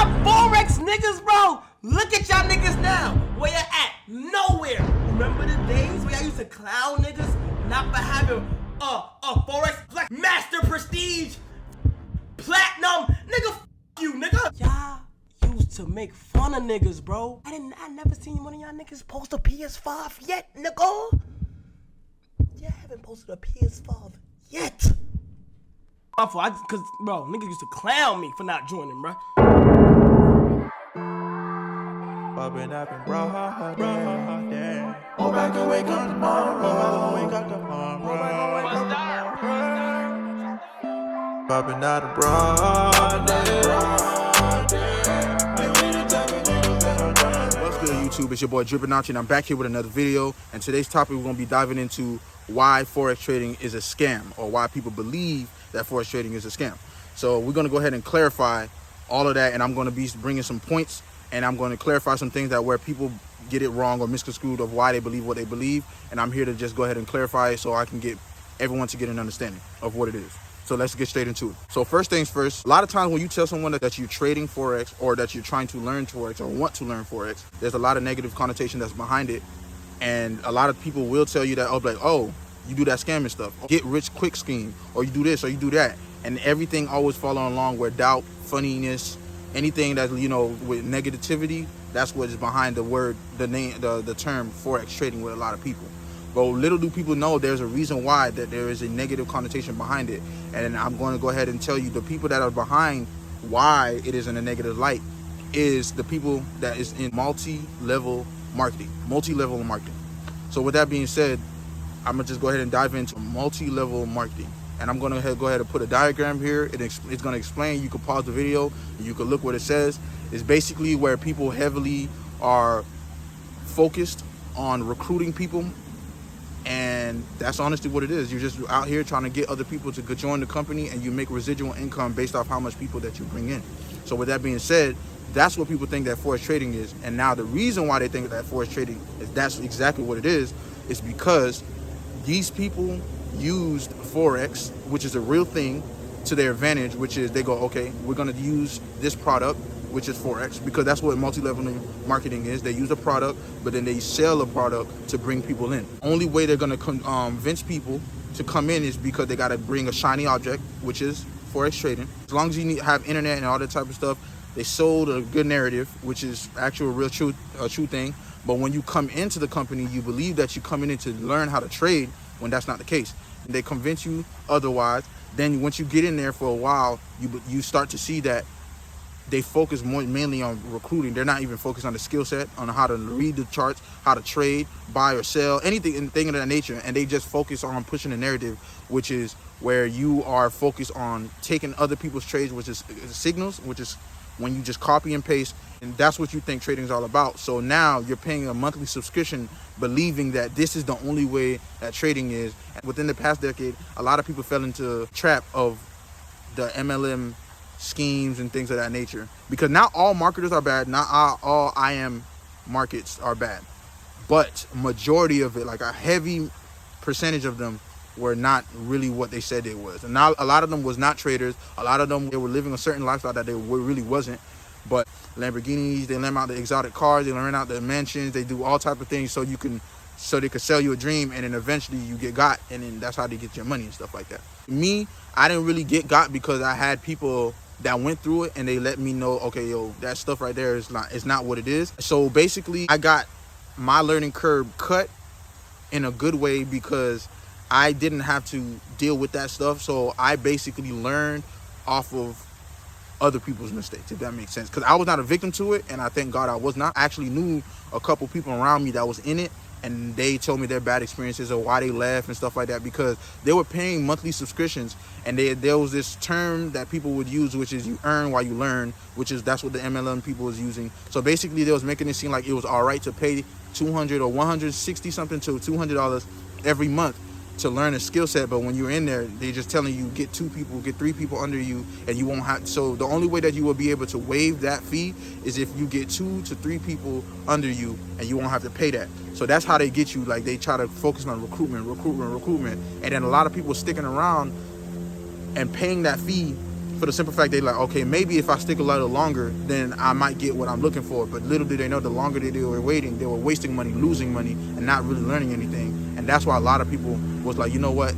Y'all Forex niggas, bro. Look at y'all niggas now. Where you at? Nowhere. Remember the days where I used to clown niggas not for having a Forex Black Master Prestige Platinum? Nigga, f you, nigga. Y'all used to make fun of niggas, bro. I never seen one of y'all niggas post a PS5 yet, nigga. Yeah, I haven't posted a PS5 yet. Cause bro, niggas used to clown me for not joining, bro. Popping up and bro, yeah. Hope I can wake up tomorrow. Popping out and broad, What's good, YouTube? It's your boy Drippin' Archie, and I'm back here with another video. And today's topic, we're gonna be diving into why Forex trading is a scam, or why people believe that Forex trading is a scam. So we're gonna go ahead and clarify all of that, and I'm gonna be bringing some points, and I'm gonna clarify some things that where people get it wrong or misconstrued of why they believe what they believe. And I'm here to just go ahead and clarify it so I can get everyone to get an understanding of what it is. So let's get straight into it. So first things first, a lot of times when you tell someone that you're trading Forex or that you're trying to learn Forex or want to learn Forex, there's a lot of negative connotation that's behind it. And a lot of people will tell you that, oh, you do that scamming stuff, get rich quick scheme, or you do this or you do that. And everything always following along where doubt, funniness, anything that's, you know, with negativity, that's what is behind the word, the name, the term Forex trading with a lot of people. But little do people know there's a reason why that there is a negative connotation behind it. And I'm going to go ahead and tell you the people that are behind why it is in a negative light is the people that is in multi-level marketing. So with that being said, I'm gonna just go ahead and dive into multi-level marketing. And I'm gonna go ahead and put a diagram here. It's gonna explain. You can pause the video and you can look what it says. It's basically where people heavily are focused on recruiting people. And that's honestly what it is. You're just out here trying to get other people to join the company, and you make residual income based off how much people that you bring in. So with that being said, that's what people think that Forex trading is. And now the reason why they think that Forex trading is that's exactly what it is because these people used Forex, which is a real thing, to their advantage, which is they go, okay, we're going to use this product, which is Forex, because that's what multi-level marketing is. They use a product, but then they sell a product to bring people in. Only way they're going to convince people to come in is because they got to bring a shiny object, which is Forex trading. As long as you have internet and all that type of stuff, they sold a good narrative, which is actual real true thing. But when you come into the company, you believe that you're coming in to learn how to trade, when that's not the case. And they convince you otherwise. Then once you get in there for a while, you start to see that they focus mainly on recruiting. They're not even focused on the skill set, on how to read the charts, how to trade, buy or sell, anything of that nature. And they just focus on pushing the narrative, which is where you are focused on taking other people's trades, which is signals, which is when you just copy and paste. And that's what you think trading is all about. So now you're paying a monthly subscription, believing that this is the only way that trading is. And within the past decade, a lot of people fell into the trap of the MLM schemes and things of that nature, because not all marketers are bad, not all IM markets are bad, but majority of it, like a heavy percentage of them, were not really what they said they was. And now a lot of them was not traders. A lot of them, they were living a certain lifestyle that they really wasn't. But Lamborghinis, they lend out the exotic cars, they rent out the mansions, they do all type of things so they could sell you a dream, and then eventually you get got, and then that's how they get your money and stuff like that. Me, I didn't really get got because I had people that went through it and they let me know, okay, yo, that stuff right there is not what it is. So basically I got my learning curve cut in a good way because I didn't have to deal with that stuff. So I basically learned off of other people's mistakes, if that makes sense, because I was not a victim to it, and I thank God I was not. I actually knew a couple people around me that was in it, and they told me their bad experiences or why they left and stuff like that, because they were paying monthly subscriptions. And there was this term that people would use, which is you earn while you learn, that's what the MLM people was using. So basically they was making it seem like it was all right to pay $200 or $160 something to $200 every month to learn a skill set. But when you're in there, they're just telling you get 2 people, get 3 people under you, and you won't have. So the only way that you will be able to waive that fee is if you get 2 to 3 people under you, and you won't have to pay that. So that's how they get you. Like, they try to focus on recruitment, and then a lot of people sticking around and paying that fee for the simple fact they like, okay, maybe if I stick a little longer, then I might get what I'm looking for. But little did they know, the longer they were waiting, they were wasting money, losing money, and not really learning anything. And that's why a lot of people was like, you know what,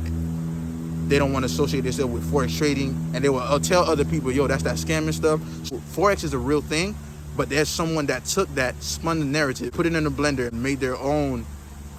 they don't want to associate themselves with Forex trading, and they will tell other people, yo, that's that scamming stuff. So Forex is a real thing, but there's someone that took that, spun the narrative, put it in a blender, and made their own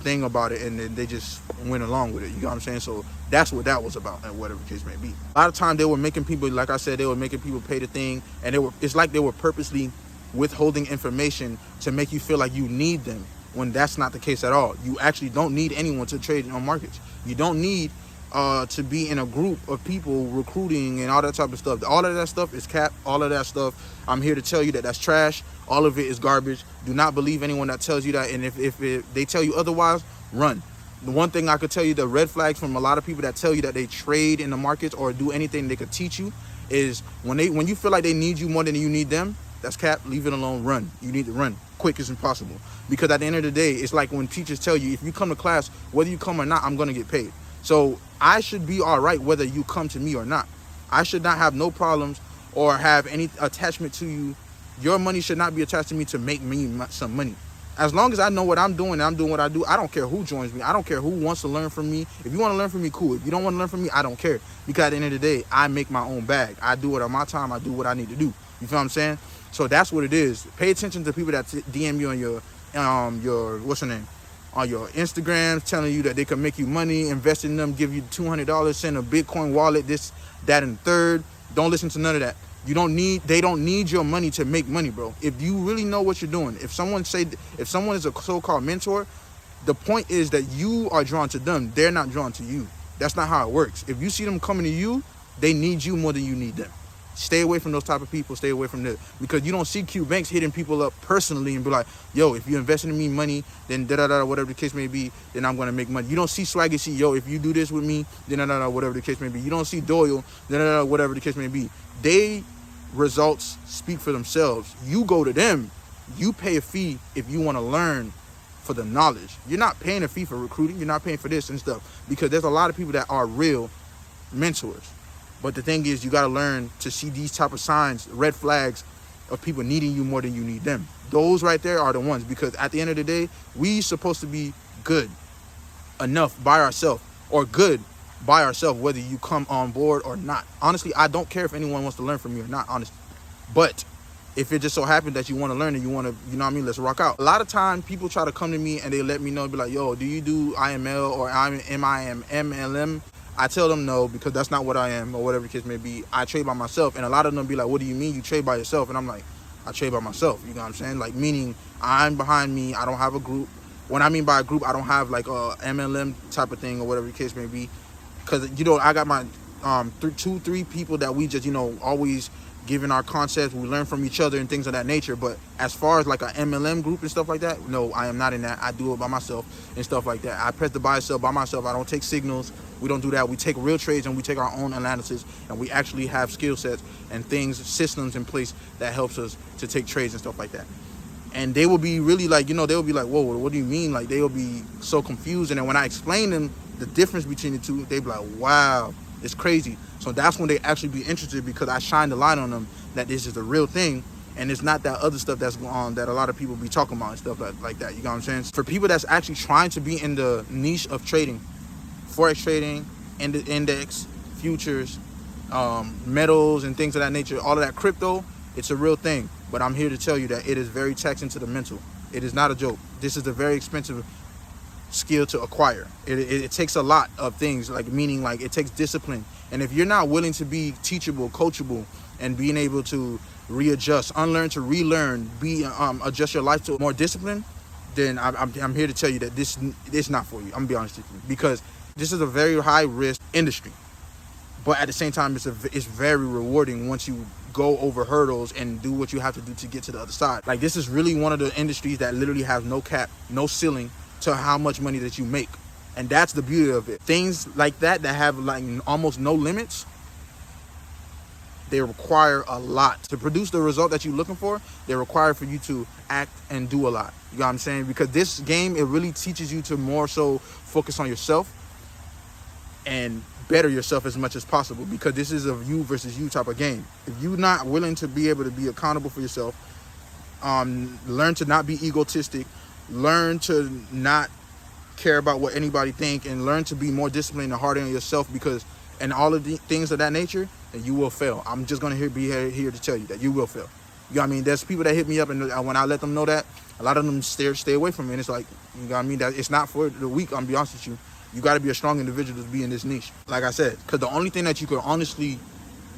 thing about it, and then they just went along with it. You know what I'm saying? So that's what that was about, and whatever the case may be. A lot of times they were making people, like I said, they were making people pay the thing, and it's like they were purposely withholding information to make you feel like you need them, when that's not the case at all. You actually don't need anyone to trade on markets. You don't need to be in a group of people recruiting and all that type of stuff. All of that stuff is cap. All of that stuff, I'm here to tell you that that's trash. All of it is garbage. Do not believe anyone that tells you that, and if they tell you otherwise, run. The one thing I could tell you, the red flags from a lot of people that tell you that they trade in the markets or do anything they could teach you, is when you feel like they need you more than you need them, that's cap. Leave it alone. Run. You need to run quick as possible, because at the end of the day, it's like when teachers tell you, if you come to class, whether you come or not, I'm going to get paid. So I should be all right whether you come to me or not. I should not have no problems or have any attachment to you. Your money should not be attached to me to make me some money. As long as I know what I'm doing and I'm doing what I do, I don't care who joins me. I don't care who wants to learn from me. If you want to learn from me, cool. If you don't want to learn from me, I don't care. Because at the end of the day, I make my own bag. I do it on my time. I do what I need to do. You feel what I'm saying? So that's what it is. Pay attention to people that DM you on your what's her name? On your Instagram, telling you that they can make you money, invest in them, give you $200, send a Bitcoin wallet, this, that, and the third. Don't listen to none of that. They don't need your money to make money, bro. If you really know what you're doing, if someone is a so-called mentor, the point is that you are drawn to them. They're not drawn to you. That's not how it works. If you see them coming to you, they need you more than you need them. Stay away from those type of people. Stay away from them, because you don't see Q Banks hitting people up personally and be like, yo, if you invest in me money, then da-da-da, whatever the case may be, then I'm going to make money. You don't see Swaggy see, yo, if you do this with me, then da-da-da, whatever the case may be. You don't see Doyle, da-da-da, whatever the case may be. They results speak for themselves. You go to them. You pay a fee if you want to learn for the knowledge. You're not paying a fee for recruiting. You're not paying for this and stuff, because there's a lot of people that are real mentors. But the thing is, you got to learn to see these type of signs, red flags of people needing you more than you need them. Those right there are the ones, because at the end of the day, we supposed to be good enough by ourselves, or good by ourselves, whether you come on board or not. Honestly, I don't care if anyone wants to learn from me or not, honestly. But if it just so happens that you want to learn and you want to, you know what I mean, let's rock out. A lot of time people try to come to me and they let me know, be like, yo, do you do IML or MLM? I tell them no, because that's not what I am, or whatever the case may be. I trade by myself. And a lot of them be like, what do you mean you trade by yourself? And I'm like, I trade by myself. You know what I'm saying? Like, meaning I'm behind me. I don't have a group. When I mean by a group, I don't have like a MLM type of thing or whatever the case may be. Because, you know, I got my 2-3 people that we just, you know, always giving our concepts. We learn from each other and things of that nature. But as far as like a MLM group and stuff like that, no, I am not in that. I do it by myself and stuff like that. I press the buy sell by myself. I don't take signals. We don't do that. We take real trades and we take our own analysis, and we actually have skill sets and things, systems in place that helps us to take trades and stuff like that. And they will be really like, you know, they'll be like, whoa, what do you mean? Like, they'll be so confused. And then when I explain them the difference between the two, they be like, wow, it's crazy. So that's when they actually be interested, because I shine the light on them that this is the real thing, and it's not that other stuff that's going on that a lot of people be talking about and stuff like that. You know what I'm saying? For people that's actually trying to be in the niche of trading, Forex trading, index, futures, metals, and things of that nature, all of that crypto, it's a real thing. But I'm here to tell you that it is very taxing to the mental. It is not a joke. This is a very expensive skill to acquire. It takes a lot of things, like, meaning like it takes discipline. And if you're not willing to be teachable, coachable, and being able to readjust, unlearn to relearn, adjust your life to more discipline, then I'm here to tell you that this is not for you. I'm gonna be honest with you, because this is a very high risk industry, but at the same time, it's very rewarding once you go over hurdles and do what you have to do to get to the other side. Like, this is really one of the industries that literally has no cap, no ceiling to how much money that you make. And that's the beauty of it. Things like that have like almost no limits, they require a lot. To produce the result that you're looking for, they require for you to act and do a lot. You know what I'm saying? Because this game, it really teaches you to more so focus on yourself and better yourself as much as possible, because this is a you versus you type of game. If you're not willing to be able to be accountable for yourself, learn to not be egotistic, learn to not care about what anybody think, and learn to be more disciplined and harder on yourself, because and all of the things of that nature, then you will fail. I'm just gonna be here to tell you that you will fail. You know what I mean? There's people that hit me up, and when I let them know that, a lot of them stay away from me. And it's like, you know what I mean? That it's not for the weak. I'm gonna be honest with you. You got to be a strong individual to be in this niche. Like I said, because the only thing that you can honestly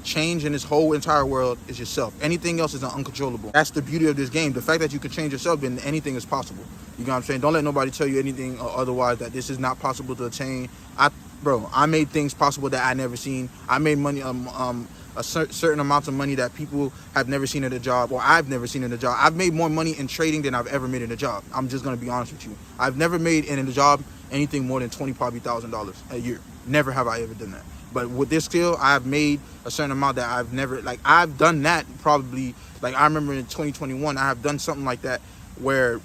change in this whole entire world is yourself. Anything else is uncontrollable. That's the beauty of this game. The fact that you can change yourself, then anything is possible. You know what I'm saying? Don't let nobody tell you anything or otherwise that this is not possible to attain. I made things possible that I never seen. I made money, a certain amount of money that people have never seen in a job, or I've never seen in a job. I've made more money in trading than I've ever made in a job. I'm just gonna be honest with you. I've never made in a job anything more than $20,000 a year. Never have I ever done that. But with this skill, I've made a certain amount that I've never, like, I've done that probably, like, I remember in 2021, I have done something like that where,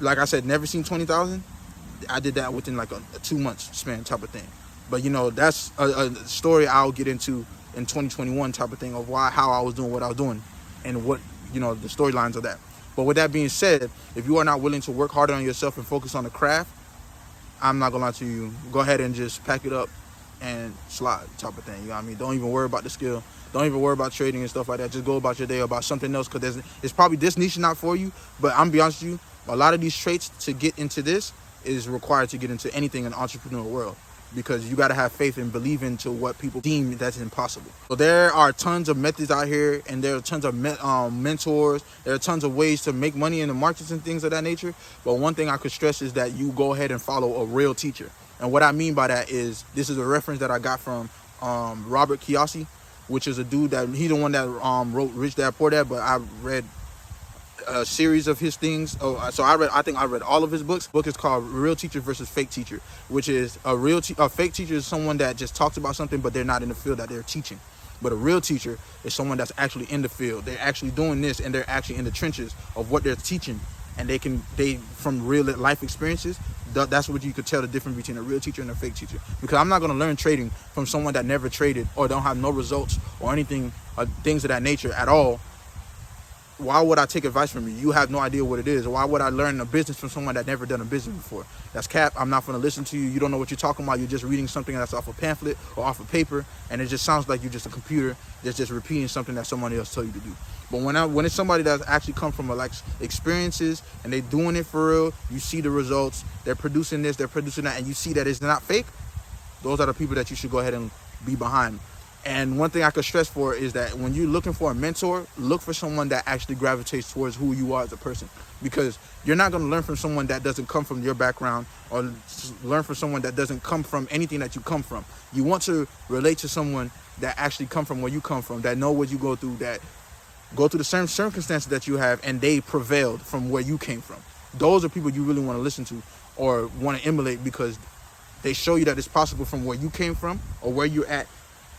like I said, never seen 20,000. I did that within like a 2 months span type of thing. But you know, that's a story I'll get into in 2021 type of thing of how I was doing what I was doing, and what, you know, the storylines of that. But with that being said, if you are not willing to work harder on yourself and focus on the craft, I'm not gonna lie to you, go ahead and just pack it up and slide type of thing. You know what I mean? Don't even worry about the skill. Don't even worry about trading and stuff like that. Just go about your day or about something else, because it's probably this niche is not for you. But I'm gonna be honest with you, a lot of these traits to get into this is required to get into anything in the entrepreneurial world, because you got to have faith and believe into what people deem that's impossible. So there are tons of methods out here, and there are tons of mentors. There are tons of ways to make money in the markets and things of that nature. But one thing I could stress is that you go ahead and follow a real teacher. And what I mean by that is, this is a reference that I got from Robert Kiyosaki, which is a dude that he's the one that wrote Rich Dad Poor Dad. But I read a series of his things. So I think I read all of his books. The book is called Real Teacher versus Fake Teacher, which is a fake teacher is someone that just talks about something, but they're not in the field that they're teaching. But a real teacher is someone that's actually in the field. They're actually doing this, and they're actually in the trenches of what they're teaching, and they from real life experiences. That's what you could tell the difference between a real teacher and a fake teacher. Because I'm not going to learn trading from someone that never traded or don't have no results or anything, things of that nature at all. Why would I take advice from you? You have no idea what it is. Why would I learn a business from someone that never done a business before? That's cap. I'm not going to listen to you. You don't know what you're talking about. You're just reading something that's off a pamphlet or off a paper, and it just sounds like you're just a computer that's just repeating something that somebody else told you to do. But when it's somebody that's actually come from like experiences, and they're doing it for real, you see the results. They're producing this, they're producing that, and you see that it's not fake. Those are the people that you should go ahead and be behind. And one thing I could stress for is that when you're looking for a mentor, look for someone that actually gravitates towards who you are as a person. Because you're not going to learn from someone that doesn't come from your background, or learn from someone that doesn't come from anything that you come from. You want to relate to someone that actually come from where you come from, that know what you go through, that go through the same circumstances that you have, and they prevailed from where you came from. Those are people you really want to listen to or want to emulate, because they show you that it's possible from where you came from or where you're at,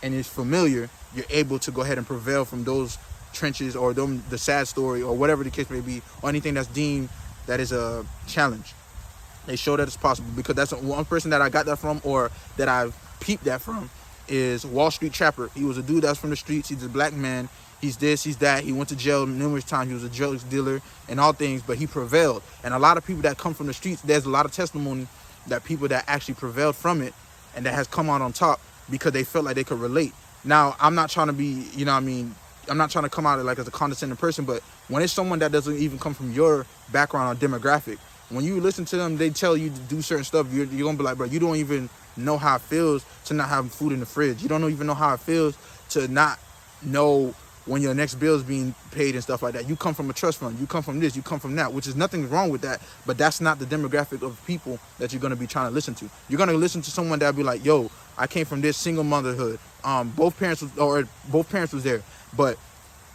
and it's familiar. You're able to go ahead and prevail from those trenches, or the sad story, or whatever the case may be, or anything that's deemed that is a challenge. They show that it's possible, because that's one person that I got that from, or that I've peeped that from, is Wall Street Trapper. He was a dude that's from the streets. He's a black man. He's this, he's that. He went to jail numerous times. He was a drugs dealer and all things, but he prevailed. And a lot of people that come from the streets, there's a lot of testimony that people that actually prevailed from it, and that has come out on top, because they felt like they could relate. Now, I'm not trying to be, you know what I mean, I'm not trying to come out like as a condescending person, but when it's someone that doesn't even come from your background or demographic, when you listen to them, they tell you to do certain stuff, you're going to be like, bro, you don't even know how it feels to not have food in the fridge. You don't even know how it feels to not know when your next bill is being paid and stuff like that. You come from a trust fund, you come from this, you come from that, which is nothing wrong with that, but that's not the demographic of people that you're going to be trying to listen to. You're going to listen to someone that'll be like, yo, I came from this single motherhood. Both parents was there, but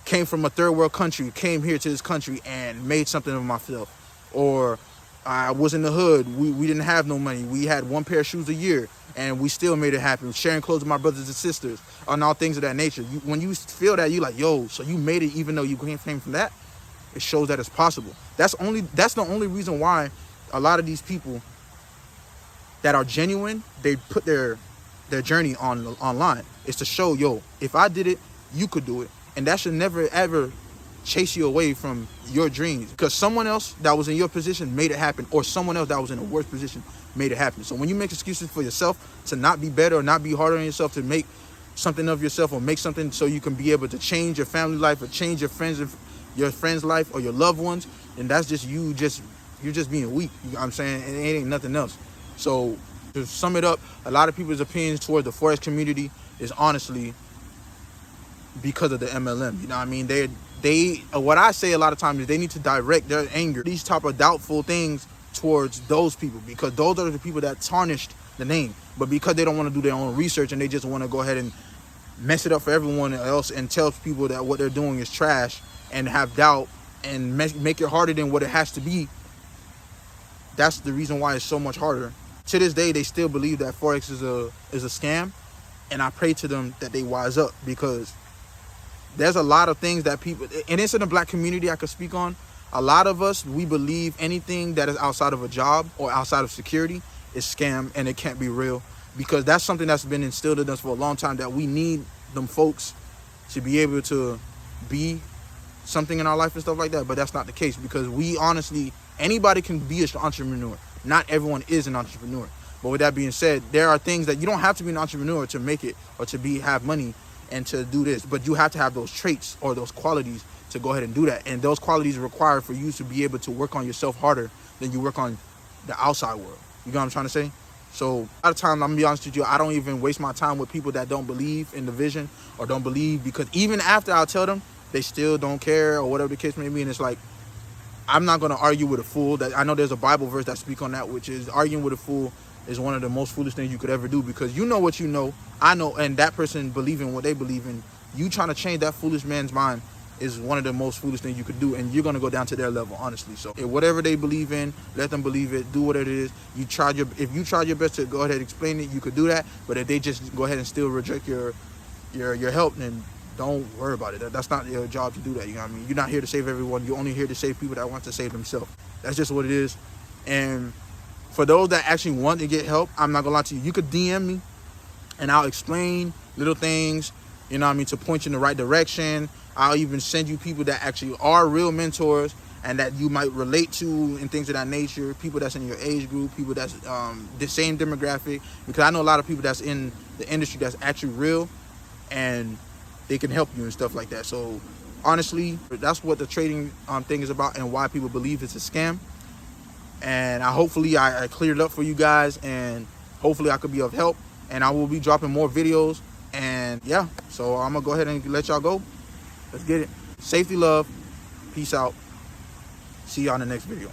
came from a third world country, came here to this country and made something of myself. Or I was in the hood. We didn't have no money. We had one pair of shoes a year, and we still made it happen. Sharing clothes with my brothers and sisters, and all things of that nature. When you feel that, you like, yo, so you made it even though you came from that. It shows that it's possible. That's the only reason why a lot of these people that are genuine, they put their their journey online. It's to show, yo, if I did it, you could do it. And that should never ever chase you away from your dreams, because someone else that was in your position made it happen, or someone else that was in a worse position made it happen. So when you make excuses for yourself to not be better or not be harder on yourself, to make something of yourself or make something so you can be able to change your family life or change your friends' life or your loved ones, and that's just you're just being weak. You know what I'm saying? And it ain't nothing else. So to sum it up, a lot of people's opinions toward the Forex community is honestly because of the MLM. You know what I mean? They what I say a lot of times is they need to direct their anger, these type of doubtful things, towards those people, because those are the people that tarnished the name. But because they don't want to do their own research and they just want to go ahead and mess it up for everyone else and tell people that what they're doing is trash and have doubt and make it harder than what it has to be, that's the reason why it's so much harder. To this day, they still believe that Forex is a scam, and I pray to them that they wise up, because there's a lot of things that people, and it's in the black community I could speak on. A lot of us, we believe anything that is outside of a job or outside of security is scam, and it can't be real, because that's something that's been instilled in us for a long time, that we need them folks to be able to be something in our life and stuff like that. But that's not the case, because we honestly, anybody can be an entrepreneur. Not everyone is an entrepreneur. But with that being said, there are things that you don't have to be an entrepreneur to make it or to have money and to do this, but you have to have those traits or those qualities to go ahead and do that. And those qualities are required for you to be able to work on yourself harder than you work on the outside world. You know what I'm trying to say? So a lot of times, I'm gonna be honest with you, I don't even waste my time with people that don't believe in the vision or don't believe, because even after I'll tell them, they still don't care or whatever the case may be. And it's like, I'm not gonna argue with a fool. That I know there's a Bible verse that speaks on that, which is arguing with a fool is one of the most foolish things you could ever do, because you know what you know, I know, and that person believing what they believe in. You trying to change that foolish man's mind is one of the most foolish things you could do, and you're gonna go down to their level, honestly. So whatever they believe in, let them believe it. Do what it is. If you tried your best to go ahead and explain it, you could do that. But if they just go ahead and still reject your help, then don't worry about it. That's not your job to do that. You know what I mean? You're not here to save everyone. You're only here to save people that want to save themselves. That's just what it is. And for those that actually want to get help, I'm not gonna lie to you. You could DM me, and I'll explain little things, you know what I mean, to point you in the right direction. I'll even send you people that actually are real mentors and that you might relate to and things of that nature. People that's in your age group, people that's the same demographic. Because I know a lot of people that's in the industry that's actually real, and they can help you and stuff like that. So honestly, that's what the trading thing is about, and why people believe it's a scam. And hopefully I cleared it up for you guys, and hopefully I could be of help. And I will be dropping more videos. And yeah, so I'm gonna go ahead and let y'all go. Let's get it. Safety, love, peace out. See y'all in the next video.